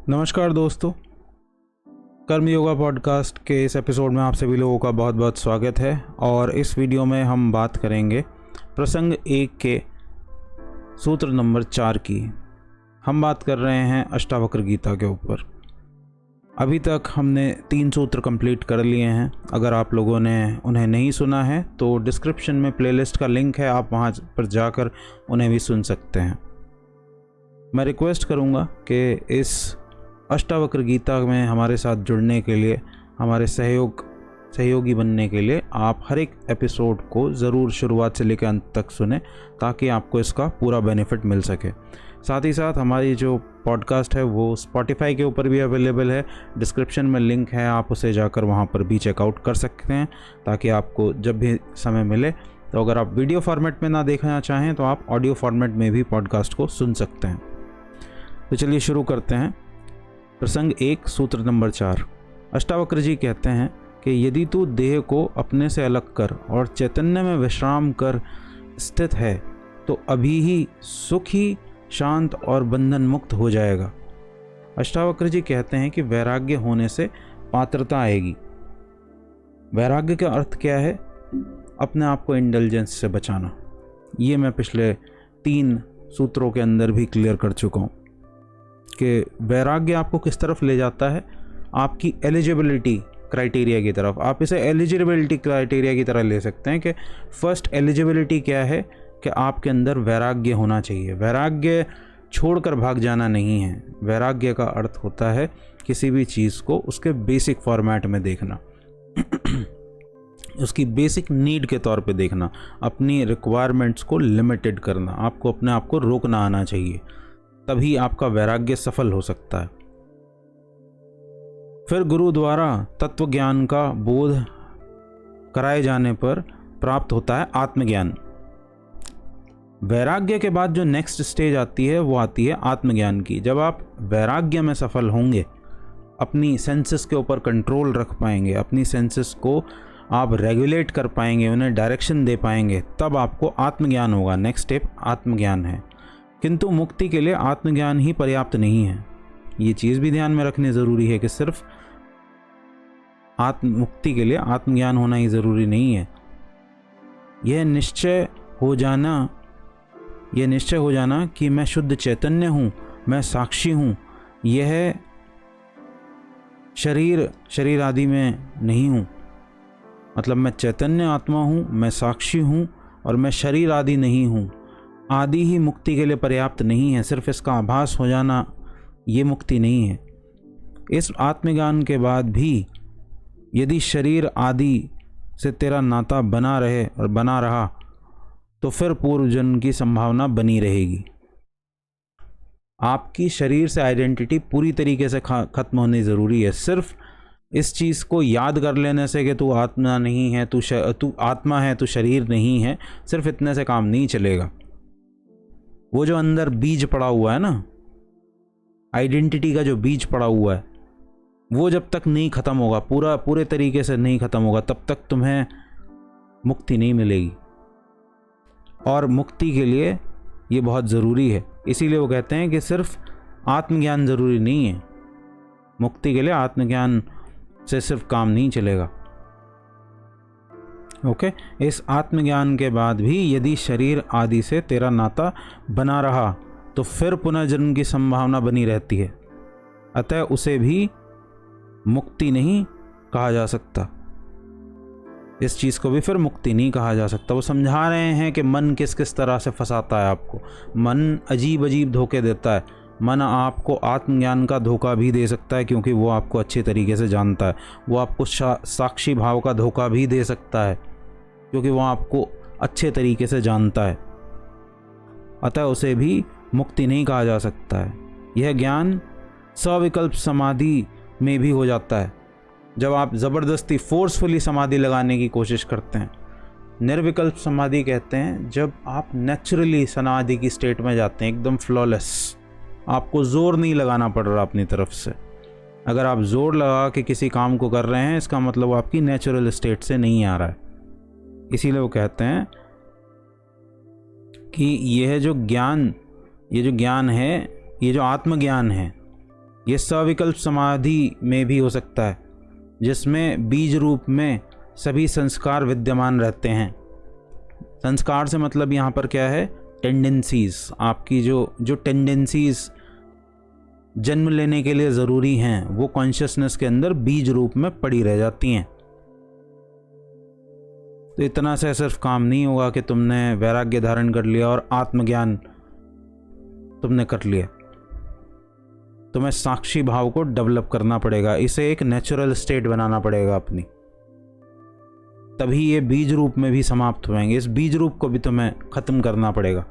नमस्कार दोस्तों, कर्म योगा पॉडकास्ट के इस एपिसोड में आप सभी लोगों का बहुत बहुत स्वागत है। और इस वीडियो में हम बात करेंगे प्रसंग 1 के सूत्र नंबर 4 की। हम बात कर रहे हैं अष्टावक्र गीता के ऊपर। अभी तक हमने 3 सूत्र कंप्लीट कर लिए हैं। अगर आप लोगों ने उन्हें नहीं सुना है तो डिस्क्रिप्शन में प्लेलिस्ट का लिंक है, आप वहां पर जाकर उन्हें भी सुन सकते हैं। मैं रिक्वेस्ट करूंगा कि इस अष्टावक्र गीता में हमारे साथ जुड़ने के लिए, हमारे सहयोगी बनने के लिए आप हर एक एपिसोड को ज़रूर शुरुआत से लेकर अंत तक सुने, ताकि आपको इसका पूरा बेनिफिट मिल सके। साथ ही साथ हमारी जो पॉडकास्ट है वो स्पॉटिफाई के ऊपर भी अवेलेबल है। डिस्क्रिप्शन में लिंक है, आप उसे जाकर वहाँ पर भी चेकआउट कर सकते हैं, ताकि आपको जब भी समय मिले तो अगर आप वीडियो फॉर्मेट में ना देखना चाहें तो आप ऑडियो फॉर्मेट में भी पॉडकास्ट को सुन सकते हैं। तो चलिए शुरू करते हैं। प्रसंग 1 सूत्र नंबर 4। अष्टावक्र जी कहते हैं कि यदि तू देह को अपने से अलग कर और चैतन्य में विश्राम कर स्थित है तो अभी ही सुखी, शांत और बंधन मुक्त हो जाएगा। अष्टावक्र जी कहते हैं कि वैराग्य होने से पात्रता आएगी। वैराग्य का अर्थ क्या है? अपने आप को इंडल्जेंस से बचाना। ये मैं पिछले 3 सूत्रों के अंदर भी क्लियर कर चुका हूँ कि वैराग्य आपको किस तरफ ले जाता है, आपकी एलिजिबिलिटी क्राइटेरिया की तरफ। आप इसे एलिजिबिलिटी क्राइटेरिया की तरह ले सकते हैं कि फर्स्ट एलिजिबिलिटी क्या है कि आपके अंदर वैराग्य होना चाहिए। वैराग्य छोड़कर भाग जाना नहीं है। वैराग्य का अर्थ होता है किसी भी चीज़ को उसके बेसिक फॉर्मेट में देखना उसकी बेसिक नीड के तौर पे देखना, अपनी रिक्वायरमेंट्स को लिमिटेड करना। आपको अपने आप को रोकना आना चाहिए, तभी आपका वैराग्य सफल हो सकता है। फिर गुरु द्वारा तत्व ज्ञान का बोध कराए जाने पर प्राप्त होता है आत्मज्ञान। वैराग्य के बाद जो नेक्स्ट स्टेज आती है वो आती है आत्मज्ञान की। जब आप वैराग्य में सफल होंगे, अपनी सेंसेस के ऊपर कंट्रोल रख पाएंगे, अपनी सेंसेस को आप रेगुलेट कर पाएंगे, उन्हें डायरेक्शन दे पाएंगे, तब आपको आत्मज्ञान होगा। नेक्स्ट स्टेप आत्मज्ञान है। किंतु मुक्ति के लिए आत्मज्ञान ही पर्याप्त नहीं है। ये चीज़ भी ध्यान में रखनी ज़रूरी है कि सिर्फ मुक्ति के लिए आत्मज्ञान होना ही ज़रूरी नहीं है। यह निश्चय हो जाना कि मैं शुद्ध चैतन्य हूँ, मैं साक्षी हूँ, यह शरीर आदि में नहीं हूँ। मतलब मैं चैतन्य आत्मा हूँ, मैं साक्षी हूँ और मैं शरीर आदि नहीं हूँ। आदि ही मुक्ति के लिए पर्याप्त नहीं है। सिर्फ इसका आभास हो जाना ये मुक्ति नहीं है। इस आत्मज्ञान के बाद भी यदि शरीर आदि से तेरा नाता बना रहे और बना रहा तो फिर पूर्व जन्म की संभावना बनी रहेगी। आपकी शरीर से आइडेंटिटी पूरी तरीके से खत्म होनी ज़रूरी है। सिर्फ इस चीज़ को याद कर लेने से कि तू आत्मा नहीं है, तू आत्मा है, तू शरीर नहीं है, सिर्फ इतने से काम नहीं चलेगा। वो जो अंदर बीज पड़ा हुआ है ना, आइडेंटिटी का जो बीज पड़ा हुआ है, वो जब तक नहीं ख़त्म होगा, पूरे तरीके से नहीं ख़त्म होगा, तब तक तुम्हें मुक्ति नहीं मिलेगी। और मुक्ति के लिए ये बहुत ज़रूरी है। इसीलिए वो कहते हैं कि सिर्फ आत्मज्ञान ज़रूरी नहीं है। मुक्ति के लिए आत्मज्ञान से सिर्फ काम नहीं चलेगा। ओके। इस आत्मज्ञान के बाद भी यदि शरीर आदि से तेरा नाता बना रहा तो फिर पुनर्जन्म की संभावना बनी रहती है। अतः उसे भी मुक्ति नहीं कहा जा सकता। इस चीज़ को भी फिर मुक्ति नहीं कहा जा सकता। वो समझा रहे हैं कि मन किस किस तरह से फंसाता है आपको। मन अजीब अजीब धोखे देता है। मन आपको आत्मज्ञान का धोखा भी दे सकता है, क्योंकि वो आपको अच्छे तरीके से जानता है। वो आपको साक्षी भाव का धोखा भी दे सकता है, क्योंकि वो आपको अच्छे तरीके से जानता है। अतः उसे भी मुक्ति नहीं कहा जा सकता है। यह ज्ञान सविकल्प समाधि में भी हो जाता है, जब आप ज़बरदस्ती फोर्सफुली समाधि लगाने की कोशिश करते हैं। निर्विकल्प समाधि कहते हैं जब आप नेचुरली समाधि की स्टेट में जाते हैं, एकदम फ्लॉलेस। आपको ज़ोर नहीं लगाना पड़ रहा अपनी तरफ से। अगर आप ज़ोर लगा के किसी काम को कर रहे हैं, इसका मतलब आपकी नेचुरल स्टेट से नहीं आ रहा है। इसीलिए वो कहते हैं कि यह जो ज्ञान है, ये जो आत्मज्ञान है, ये सविकल्प समाधि में भी हो सकता है, जिसमें बीज रूप में सभी संस्कार विद्यमान रहते हैं। संस्कार से मतलब यहाँ पर क्या है? टेंडेंसीज। आपकी जो टेंडेंसीज जन्म लेने के लिए ज़रूरी हैं वो कॉन्शियसनेस के अंदर बीज रूप में पड़ी रह जाती हैं। तो इतना से सिर्फ काम नहीं होगा कि तुमने वैराग्य धारण कर लिया और आत्मज्ञान तुमने कर लिया। तुम्हें साक्षी भाव को डेवलप करना पड़ेगा, इसे एक नेचुरल स्टेट बनाना पड़ेगा अपनी, तभी ये बीज रूप में भी समाप्त होएंगे। इस बीज रूप को भी तुम्हें ख़त्म करना पड़ेगा।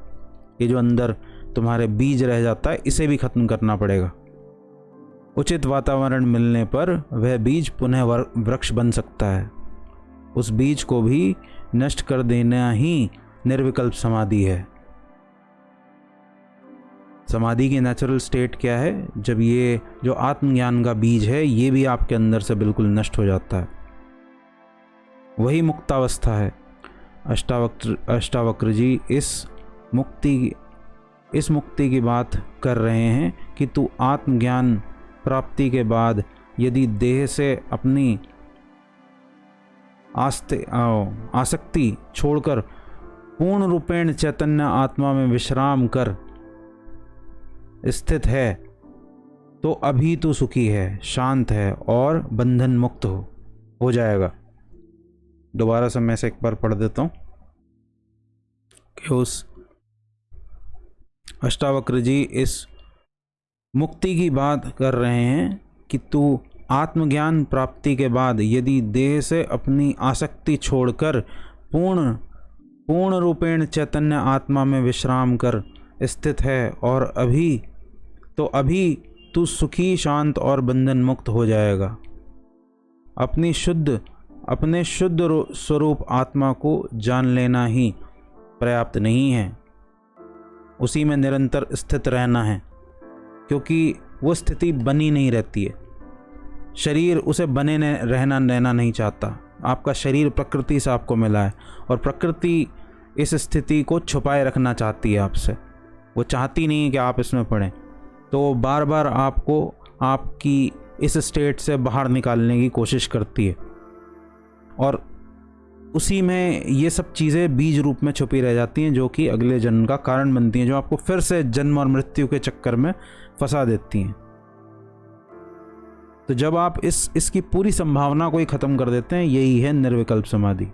ये जो अंदर तुम्हारे बीज रह जाता है इसे भी ख़त्म करना पड़ेगा। उचित वातावरण मिलने पर वह बीज पुनः वृक्ष बन सकता है। उस बीज को भी नष्ट कर देना ही निर्विकल्प समाधि है। समाधि की नेचुरल स्टेट क्या है? जब ये जो आत्मज्ञान का बीज है ये भी आपके अंदर से बिल्कुल नष्ट हो जाता है, वही मुक्तावस्था है। अष्टावक्र जी इस मुक्ति की बात कर रहे हैं कि तू आत्मज्ञान प्राप्ति के बाद यदि देह से अपनी आसक्ति छोड़कर पूर्ण रूपेण चैतन्य आत्मा में विश्राम कर स्थित है तो अभी तू सुखी है, शांत है और बंधन मुक्त हो जाएगा। दोबारा से मैं इसे एक बार पढ़ देता हूँ कि उस अष्टावक्र जी इस मुक्ति की बात कर रहे हैं कि तू आत्मज्ञान प्राप्ति के बाद यदि देह से अपनी आसक्ति छोड़कर पूर्ण रूपेण चैतन्य आत्मा में विश्राम कर स्थित है और अभी तू सुखी, शांत और बंधन मुक्त हो जाएगा। अपने शुद्ध स्वरूप आत्मा को जान लेना ही पर्याप्त नहीं है, उसी में निरंतर स्थित रहना है, क्योंकि वो स्थिति बनी नहीं रहती है। शरीर उसे बने रहना नहीं चाहता। आपका शरीर प्रकृति से आपको मिला है और प्रकृति इस स्थिति को छुपाए रखना चाहती है आपसे। वो चाहती नहीं है कि आप इसमें पड़ें, तो बार बार आपको आपकी इस स्टेट से बाहर निकालने की कोशिश करती है और उसी में ये सब चीज़ें बीज रूप में छुपी रह जाती हैं, जो कि अगले जन्म का कारण बनती हैं, जो आपको फिर से जन्म और मृत्यु के चक्कर में फंसा देती हैं। तो जब आप इसकी पूरी संभावना को ही ख़त्म कर देते हैं, यही है निर्विकल्प समाधि।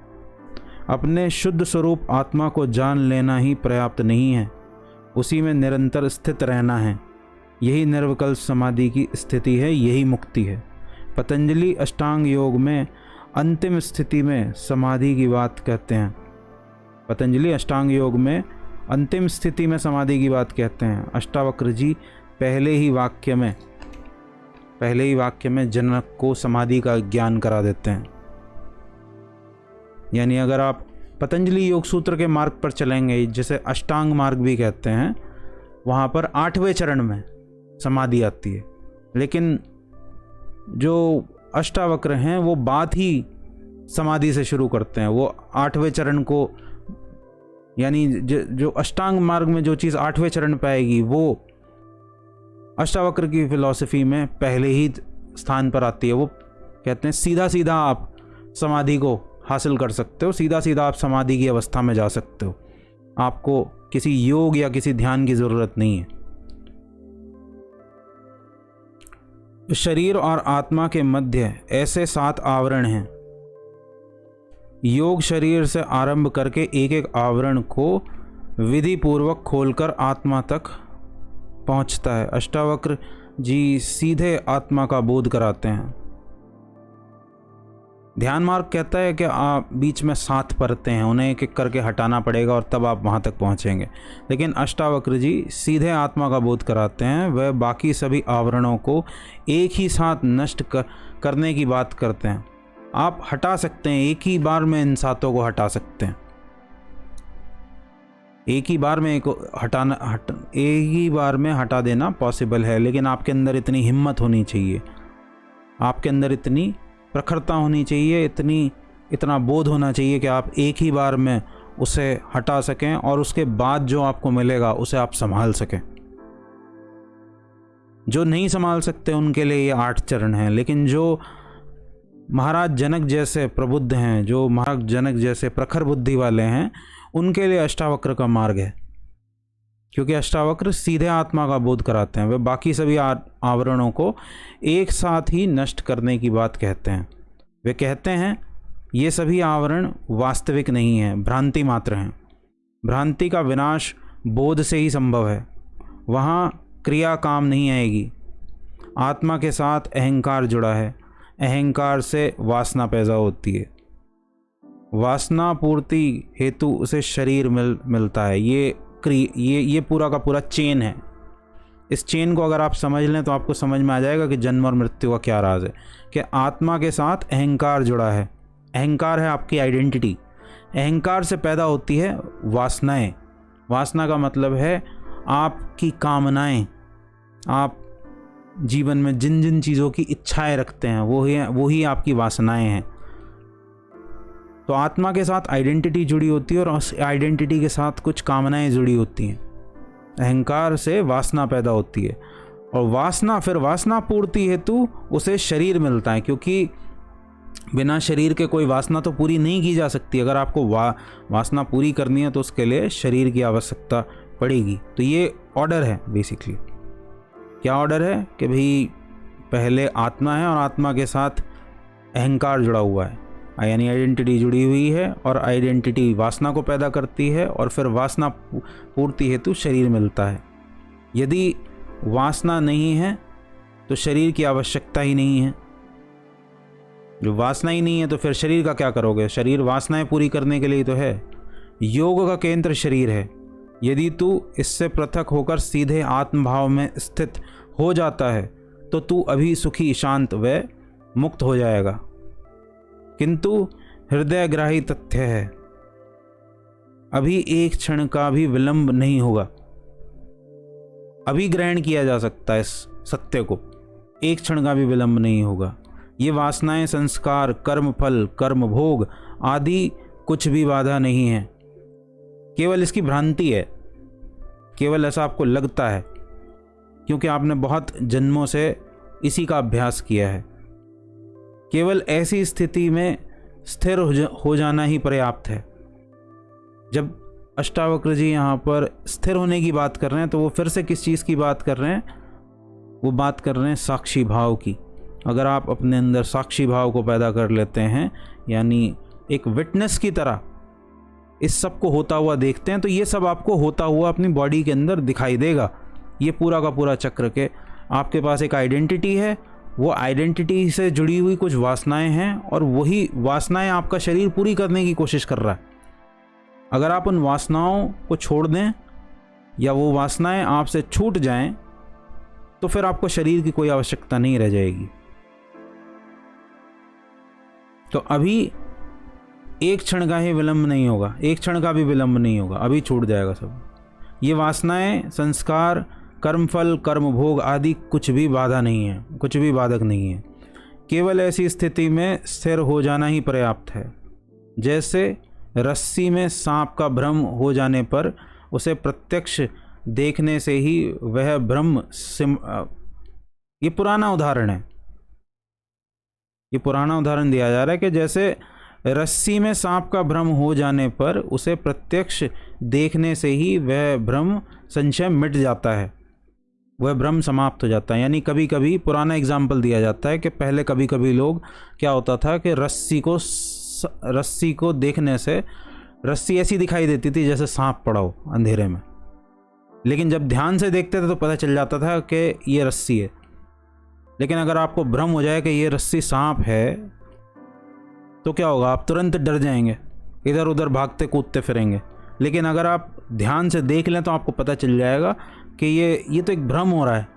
अपने शुद्ध स्वरूप आत्मा को जान लेना ही पर्याप्त नहीं है, उसी में निरंतर स्थित रहना है। यही निर्विकल्प समाधि की स्थिति है, यही मुक्ति है। पतंजलि अष्टांग योग में अंतिम स्थिति में समाधि की बात कहते हैं। पतंजलि अष्टांग योग में अंतिम स्थिति में समाधि की बात कहते हैं। अष्टावक्र जी पहले ही वाक्य में जनक को समाधि का ज्ञान करा देते हैं। यानी अगर आप पतंजलि योग सूत्र के मार्ग पर चलेंगे, जिसे अष्टांग मार्ग भी कहते हैं, वहाँ पर 8वें चरण में समाधि आती है। लेकिन जो अष्टावक्र हैं वो बात ही समाधि से शुरू करते हैं। वो 8वें चरण को, यानी जो अष्टांग मार्ग में जो चीज़ 8वें चरण पे आएगी वो अष्टावक्र की फिलॉसफी में पहले ही स्थान पर आती है। वो कहते हैं सीधा आप समाधि को हासिल कर सकते हो, सीधा आप समाधि की अवस्था में जा सकते हो। आपको किसी योग या किसी ध्यान की ज़रूरत नहीं है। शरीर और आत्मा के मध्य ऐसे 7 आवरण हैं। योग शरीर से आरंभ करके एक एक आवरण को विधि पूर्वक खोलकर आत्मा तक पहुंचता है। अष्टावक्र जी सीधे आत्मा का बोध कराते हैं। ध्यान मार्ग कहता है कि आप बीच में 7 परतें हैं, उन्हें एक एक करके हटाना पड़ेगा और तब आप वहाँ तक पहुँचेंगे। लेकिन अष्टावक्र जी सीधे आत्मा का बोध कराते हैं। वह बाकी सभी आवरणों को एक ही साथ नष्ट करने की बात करते हैं। आप हटा सकते हैं, एक ही बार में इन 7 को हटा सकते हैं। एक ही बार में हटा देना पॉसिबल है, लेकिन आपके अंदर इतनी हिम्मत होनी चाहिए, आपके अंदर इतनी प्रखरता होनी चाहिए, इतना बोध होना चाहिए कि आप एक ही बार में उसे हटा सकें और उसके बाद जो आपको मिलेगा उसे आप संभाल सकें। जो नहीं संभाल सकते उनके लिए ये 8 चरण हैं, लेकिन जो महाराज जनक जैसे प्रबुद्ध हैं, जो महाराज जनक जैसे प्रखर बुद्धि वाले हैं, उनके लिए अष्टावक्र का मार्ग है। क्योंकि अष्टावक्र सीधे आत्मा का बोध कराते हैं, वे बाकी सभी आवरणों को एक साथ ही नष्ट करने की बात कहते हैं। वे कहते हैं ये सभी आवरण वास्तविक नहीं हैं, भ्रांति मात्र हैं। भ्रांति का विनाश बोध से ही संभव है, वहाँ क्रिया काम नहीं आएगी। आत्मा के साथ अहंकार जुड़ा है, अहंकार से वासना पैदा होती है, वासना पूर्ति हेतु उसे शरीर मिलता है। ये पूरा का पूरा चेन है। इस चेन को अगर आप समझ लें तो आपको समझ में आ जाएगा कि जन्म और मृत्यु का क्या राज है। कि आत्मा के साथ अहंकार जुड़ा है, अहंकार है आपकी आइडेंटिटी। अहंकार से पैदा होती है वासनाएं। वासना का मतलब है आपकी कामनाएं, आप जीवन में जिन जिन चीज़ों की इच्छाएं रखते हैं वो ही आपकी वासनाएं हैं। तो आत्मा के साथ आइडेंटिटी जुड़ी होती है और उस आइडेंटिटी के साथ कुछ कामनाएं जुड़ी होती हैं। अहंकार से वासना पैदा होती है और वासना पूर्ति हेतु उसे शरीर मिलता है, क्योंकि बिना शरीर के कोई वासना तो पूरी नहीं की जा सकती। अगर आपको वासना पूरी करनी है तो उसके लिए शरीर की आवश्यकता पड़ेगी। तो ये ऑर्डर है बेसिकली। क्या ऑर्डर है कि भाई पहले आत्मा है और आत्मा के साथ अहंकार जुड़ा हुआ है, यानी आइडेंटिटी जुड़ी हुई है और आइडेंटिटी वासना को पैदा करती है और फिर वासना पूर्ति हेतु शरीर मिलता है। यदि वासना नहीं है तो शरीर की आवश्यकता ही नहीं है। जो वासना ही नहीं है तो फिर शरीर का क्या करोगे? शरीर वासनाएं पूरी करने के लिए तो है। योग का केंद्र शरीर है। यदि तू इससे पृथक होकर सीधे आत्मभाव में स्थित हो जाता है तो तू अभी सुखी, शांत व मुक्त हो जाएगा। किंतु हृदयग्राही तथ्य है, अभी एक क्षण का भी विलंब नहीं होगा। अभी ग्रहण किया जा सकता है इस सत्य को, एक क्षण का भी विलंब नहीं होगा। ये वासनाएं, संस्कार, कर्म फल, कर्म भोग आदि कुछ भी बाधा नहीं है, केवल इसकी भ्रांति है। केवल ऐसा आपको लगता है क्योंकि आपने बहुत जन्मों से इसी का अभ्यास किया है। केवल ऐसी स्थिति में स्थिर हो जाना ही पर्याप्त है। जब अष्टावक्र जी यहाँ पर स्थिर होने की बात कर रहे हैं तो वो फिर से किस चीज़ की बात कर रहे हैं? वो बात कर रहे हैं साक्षी भाव की। अगर आप अपने अंदर साक्षी भाव को पैदा कर लेते हैं, यानी एक विटनेस की तरह इस सब को होता हुआ देखते हैं, तो ये सब आपको होता हुआ अपनी बॉडी के अंदर दिखाई देगा। ये पूरा का पूरा चक्र के आपके पास एक आइडेंटिटी है, वो आइडेंटिटी से जुड़ी हुई कुछ वासनाएं हैं और वही वासनाएं आपका शरीर पूरी करने की कोशिश कर रहा है। अगर आप उन वासनाओं को छोड़ दें या वो वासनाएं आपसे छूट जाएं तो फिर आपको शरीर की कोई आवश्यकता नहीं रह जाएगी। तो अभी एक क्षण का ही विलंब नहीं होगा, एक क्षण का भी विलंब नहीं होगा, अभी छूट जाएगा सब। ये वासनाएं, संस्कार, कर्मफल, कर्म भोग आदि कुछ भी बाधा नहीं है, कुछ भी बाधक नहीं है। केवल ऐसी स्थिति में स्थिर हो जाना ही पर्याप्त है। जैसे रस्सी में सांप का भ्रम हो जाने पर उसे प्रत्यक्ष देखने से ही वह भ्रम ये पुराना उदाहरण है। ये पुराना उदाहरण दिया जा रहा है कि जैसे रस्सी में सांप का भ्रम हो जाने पर उसे प्रत्यक्ष देखने से ही वह भ्रम, संशय मिट जाता है, वह भ्रम समाप्त हो जाता है। यानी कभी कभी पुराना एग्जाम्पल दिया जाता है कि पहले कभी कभी लोग क्या होता था कि रस्सी को देखने से रस्सी ऐसी दिखाई देती थी जैसे सांप पड़ा हो अंधेरे में, लेकिन जब ध्यान से देखते थे तो पता चल जाता था कि ये रस्सी है। लेकिन अगर आपको भ्रम हो जाए कि ये रस्सी सांप है तो क्या होगा? आप तुरंत डर जाएंगे, इधर उधर भागते कूदते फिरेंगे। लेकिन अगर आप ध्यान से देख लें तो आपको पता चल जाएगा कि ये तो एक भ्रम हो रहा है,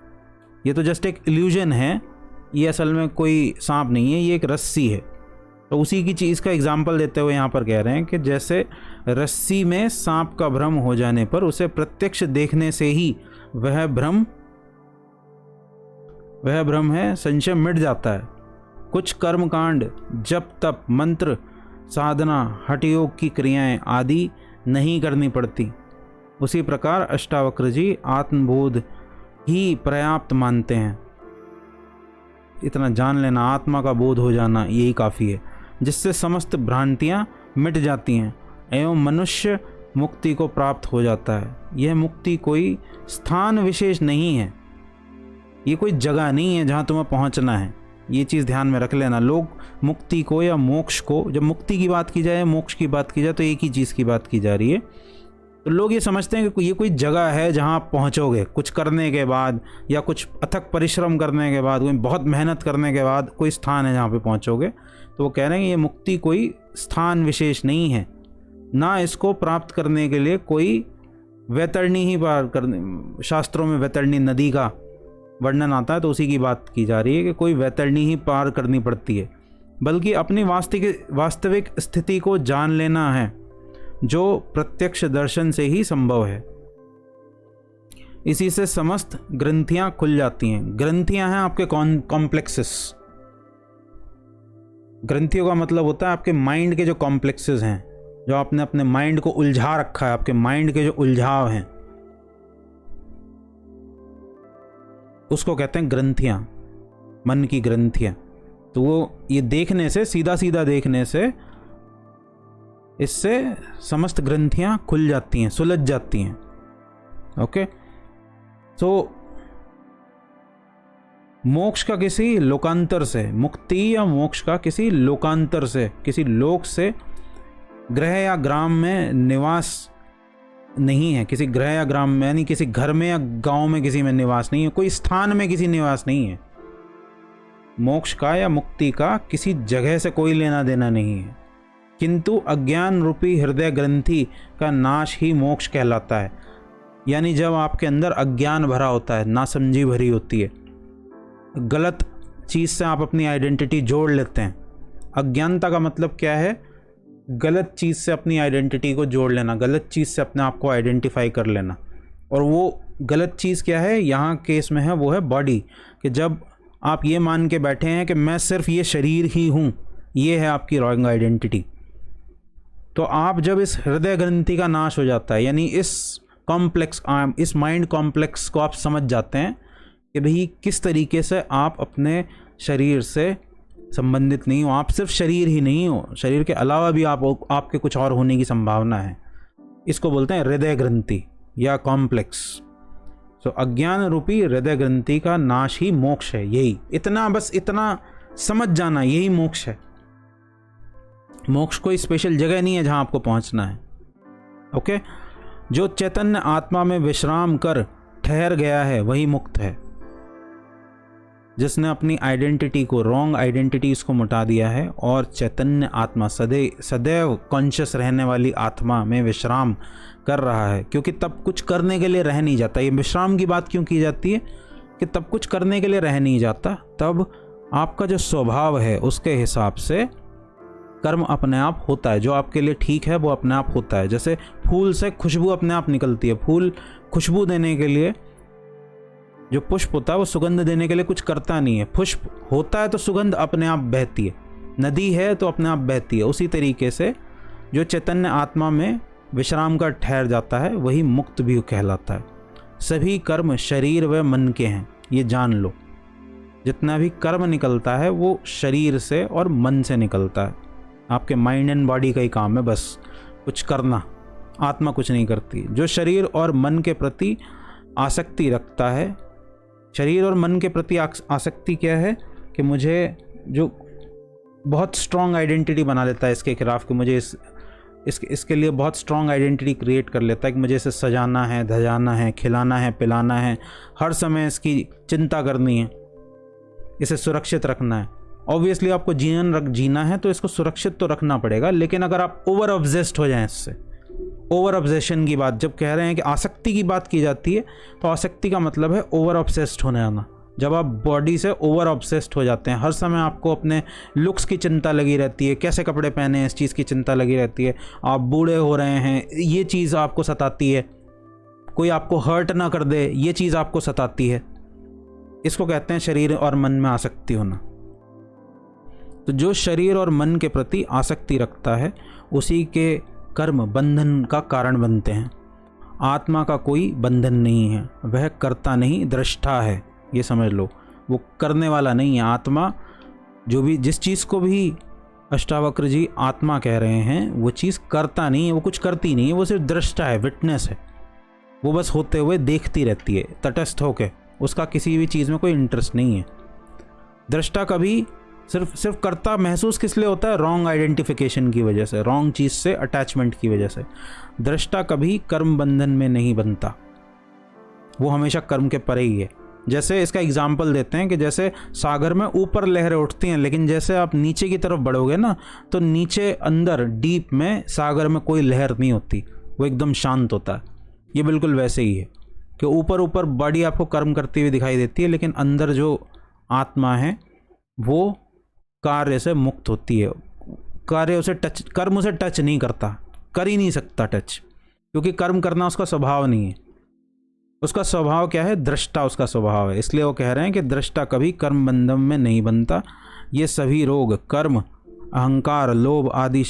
ये तो जस्ट एक इल्यूजन है, ये असल में कोई सांप नहीं है, ये एक रस्सी है। तो उसी की चीज़ का एग्जाम्पल देते हुए यहाँ पर कह रहे हैं कि जैसे रस्सी में सांप का भ्रम हो जाने पर उसे प्रत्यक्ष देखने से ही वह भ्रम है, संशय मिट जाता है। कुछ कर्मकांड, जप तप, मंत्र, साधना, हठ योग की क्रियाएं आदि नहीं करनी पड़ती। उसी प्रकार अष्टावक्र जी आत्मबोध ही पर्याप्त मानते हैं। इतना जान लेना, आत्मा का बोध हो जाना, यही काफ़ी है, जिससे समस्त भ्रांतियाँ मिट जाती हैं एवं मनुष्य मुक्ति को प्राप्त हो जाता है। यह मुक्ति कोई स्थान विशेष नहीं है, ये कोई जगह नहीं है जहाँ तुम्हें पहुँचना है। ये चीज़ ध्यान में रख लेना। लोग मुक्ति को या मोक्ष को, जब मुक्ति की बात की जाए, मोक्ष की बात की जाए, तो एक ही चीज़ की बात की जा रही है। तो लोग ये समझते हैं कि ये कोई जगह है जहाँ आप पहुँचोगे कुछ करने के बाद, या कुछ अथक परिश्रम करने के बाद, कोई बहुत मेहनत करने के बाद कोई स्थान है जहाँ पे पहुँचोगे। तो वो कह रहे हैं ये मुक्ति कोई स्थान विशेष नहीं है, ना इसको प्राप्त करने के लिए कोई वैतरणी ही पार करने, शास्त्रों में वैतरणी नदी का वर्णन आता है तो उसी की बात की जा रही है कि कोई वैतरणी ही पार करनी पड़ती है, बल्कि अपनी वास्तविक स्थिति को जान लेना है, जो प्रत्यक्ष दर्शन से ही संभव है। इसी से समस्त ग्रंथियां खुल जाती हैं। ग्रंथियां हैं आपके कॉम्प्लेक्सेस। ग्रंथियों का मतलब होता है आपके माइंड के जो कॉम्प्लेक्सेस हैं, जो आपने अपने माइंड को उलझा रखा है, आपके माइंड के जो उलझाव हैं, उसको कहते हैं ग्रंथियां, मन की ग्रंथियां। तो वो ये देखने से, सीधा सीधा देखने से, इससे समस्त ग्रंथियां खुल जाती हैं, सुलझ जाती हैं। ओके, तो मोक्ष का किसी लोकांतर से, मुक्ति या मोक्ष का किसी लोकांतर से, किसी लोक से ग्रह या ग्राम में निवास नहीं है। किसी ग्रह या ग्राम में, यानी किसी घर में या गांव में किसी में निवास नहीं है, कोई स्थान में किसी निवास नहीं है। मोक्ष का या मुक्ति का किसी जगह से कोई लेना देना नहीं है, किंतु अज्ञान रूपी हृदय ग्रंथि का नाश ही मोक्ष कहलाता है। यानी जब आपके अंदर अज्ञान भरा होता है, नासमझी भरी होती है, गलत चीज़ से आप अपनी आइडेंटिटी जोड़ लेते हैं। अज्ञानता का मतलब क्या है? गलत चीज़ से अपनी आइडेंटिटी को जोड़ लेना, गलत चीज़ से अपने आप को आइडेंटिफाई कर लेना। और वो गलत चीज़ क्या है यहाँ केस में है? वो है बॉडी। कि जब आप ये मान के बैठे हैं कि मैं सिर्फ ये शरीर ही हूँ, ये है आपकी रॉन्ग आइडेंटिटी। तो आप जब इस हृदय ग्रंथि का नाश हो जाता है, यानी इस माइंड कॉम्प्लेक्स को आप समझ जाते हैं कि भाई किस तरीके से आप अपने शरीर से संबंधित नहीं हो, आप सिर्फ शरीर ही नहीं हो, शरीर के अलावा भी आपके कुछ और होने की संभावना है। इसको बोलते हैं हृदय ग्रंथि या कॉम्प्लेक्स। तो अज्ञान रूपी हृदय ग्रंथि का नाश ही मोक्ष है। यही इतना, बस इतना समझ जाना, यही मोक्ष है। मोक्ष कोई स्पेशल जगह नहीं है जहां आपको पहुंचना है। ओके, जो चैतन्य आत्मा में विश्राम कर ठहर गया है वही मुक्त है। जिसने अपनी आइडेंटिटी को, रॉन्ग आइडेंटिटी इसको मिटा दिया है और चैतन्य आत्मा, सदैव कॉन्शियस रहने वाली आत्मा में विश्राम कर रहा है। क्योंकि तब कुछ करने के लिए रह नहीं जाता। ये विश्राम की बात क्यों की जाती है? कि तब कुछ करने के लिए रह नहीं जाता, तब आपका जो स्वभाव है उसके हिसाब से कर्म अपने आप होता है। जो आपके लिए ठीक है वो अपने आप होता है। जैसे फूल से खुशबू अपने आप निकलती है। फूल खुशबू देने के लिए, जो पुष्प होता है वो सुगंध देने के लिए कुछ करता नहीं है। पुष्प होता है तो सुगंध अपने आप बहती है। नदी है तो अपने आप बहती है। उसी तरीके से जो चैतन्य आत्मा में विश्राम कर ठहर जाता है वही मुक्त भी कहलाता है। सभी कर्म शरीर व मन के हैं, ये जान लो। जितना भी कर्म निकलता है वो शरीर से और मन से निकलता है। आपके माइंड एंड बॉडी का ही काम है बस कुछ करना, आत्मा कुछ नहीं करती। जो शरीर और मन के प्रति आसक्ति रखता है, शरीर और मन के प्रति आसक्ति क्या है? कि मुझे, जो बहुत स्ट्रॉन्ग आइडेंटिटी बना लेता है इसके खिलाफ, कि मुझे इसके लिए बहुत स्ट्रॉन्ग आइडेंटिटी क्रिएट कर लेता है कि मुझे इसे सजाना है, धजाना है, खिलाना है, पिलाना है, हर समय इसकी चिंता करनी है, इसे सुरक्षित रखना है। ऑब्वियसली आपको जीना है तो इसको सुरक्षित तो रखना पड़ेगा। लेकिन अगर आप ओवर ऑब्सेस्ड हो जाएं इससे, ओवर ऑब्सेशन की बात जब कह रहे हैं कि आसक्ति की बात की जाती है, तो आसक्ति का मतलब है ओवर ऑब्सेस्ड होने आना। जब आप बॉडी से ओवर ऑब्सेस्ड हो जाते हैं, हर समय आपको अपने लुक्स की चिंता लगी रहती है, कैसे कपड़े पहने हैं इस चीज़ की चिंता लगी रहती है, आप बूढ़े हो रहे हैं ये चीज़ आपको सताती है, कोई आपको हर्ट ना कर दे ये चीज़ आपको सताती है। इसको कहते हैं शरीर और मन में आसक्ति होना। तो जो शरीर और मन के प्रति आसक्ति रखता है उसी के कर्म बंधन का कारण बनते हैं। आत्मा का कोई बंधन नहीं है, वह कर्ता नहीं दृष्टा है। ये समझ लो, वो करने वाला नहीं है। आत्मा जो भी जिस चीज़ को भी अष्टावक्र जी आत्मा कह रहे हैं, वो चीज़ करता नहीं है, वो कुछ करती नहीं है, वो सिर्फ दृष्टा है, विटनेस है। वो बस होते हुए देखती रहती है तटस्थ होके, उसका किसी भी चीज़ में कोई इंटरेस्ट नहीं है। दृष्टा कभी सिर्फ कर्ता महसूस किस लिए होता है? रॉन्ग आइडेंटिफिकेशन की वजह से, रॉन्ग चीज़ से अटैचमेंट की वजह से। दृष्टा कभी कर्म बंधन में नहीं बनता, वो हमेशा कर्म के परे ही है। जैसे इसका एग्जाम्पल देते हैं कि जैसे सागर में ऊपर लहरें उठती हैं, लेकिन जैसे आप नीचे की तरफ बढ़ोगे ना, तो नीचे अंदर डीप में सागर में कोई लहर नहीं होती, वो एकदम शांत होता है। ये बिल्कुल वैसे ही है कि ऊपर ऊपर बॉडी आपको कर्म करती हुई दिखाई देती है, लेकिन अंदर जो आत्मा है वो कार्य से मुक्त होती है। कर्म उसे टच नहीं करता, कर ही नहीं सकता टच, क्योंकि कर्म करना उसका स्वभाव नहीं है। उसका स्वभाव क्या है? दृष्टा उसका स्वभाव है। इसलिए वो कह रहे हैं कि दृष्टा कभी कर्म बंधन में नहीं बनता। ये सभी रोग कर्म, अहंकार, लोभ आदि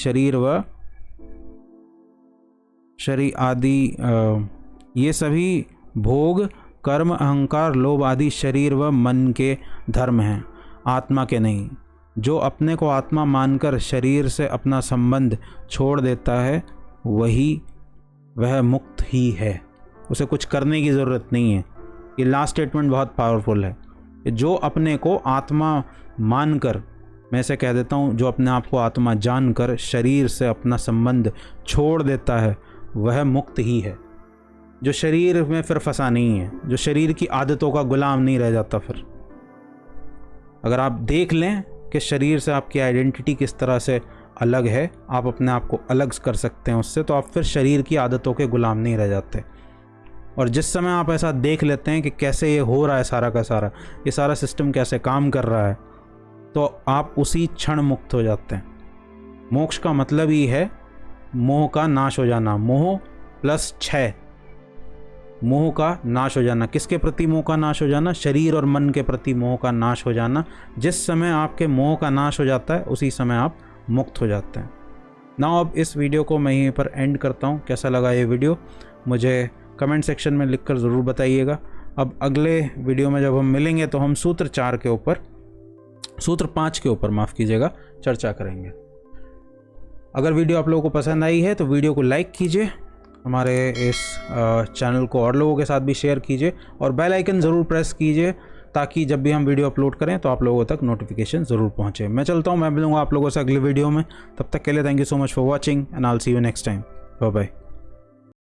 ये सभी भोग कर्म, अहंकार, लोभ आदि शरीर व मन के धर्म हैं, आत्मा के नहीं। जो अपने को आत्मा मानकर शरीर से अपना संबंध छोड़ देता है, वह मुक्त ही है, उसे कुछ करने की ज़रूरत नहीं है। ये लास्ट स्टेटमेंट बहुत पावरफुल है कि जो अपने को आत्मा मानकर, मैं इसे कह देता हूँ, जो अपने आप को आत्मा जानकर शरीर से अपना संबंध छोड़ देता है, वह मुक्त ही है। जो शरीर में फिर फंसा नहीं है, जो शरीर की आदतों का गुलाम नहीं रह जाता। फिर अगर आप देख लें कि शरीर से आपकी आइडेंटिटी किस तरह से अलग है, आप अपने आप को अलग कर सकते हैं उससे, तो आप फिर शरीर की आदतों के गुलाम नहीं रह जाते। और जिस समय आप ऐसा देख लेते हैं कि कैसे ये हो रहा है सारा का सारा, ये सारा सिस्टम कैसे काम कर रहा है, तो आप उसी क्षण मुक्त हो जाते हैं। मोक्ष का मतलब ही है मोह का नाश हो जाना। मोह प्लस क्षय, मोह का नाश हो जाना। किसके प्रति मोह का नाश हो जाना? शरीर और मन के प्रति मोह का नाश हो जाना। जिस समय आपके मोह का नाश हो जाता है, उसी समय आप मुक्त हो जाते हैं। नाउ अब इस वीडियो को मैं यहीं पर एंड करता हूँ। कैसा लगा ये वीडियो मुझे कमेंट सेक्शन में लिखकर ज़रूर बताइएगा। अब अगले वीडियो में जब हम मिलेंगे तो हम सूत्र 5 के ऊपर माफ़ कीजिएगा, चर्चा करेंगे। अगर वीडियो आप लोगों को पसंद आई है तो वीडियो को लाइक कीजिए, हमारे इस चैनल को और लोगों के साथ भी शेयर कीजिए, और बेल आइकन ज़रूर प्रेस कीजिए ताकि जब भी हम वीडियो अपलोड करें तो आप लोगों तक नोटिफिकेशन ज़रूर पहुँचे। मैं चलता हूँ, मैं मिलूँगा आप लोगों से अगले वीडियो में। तब तक के लिए thank you so much for watching and I will see you next time. Bye bye.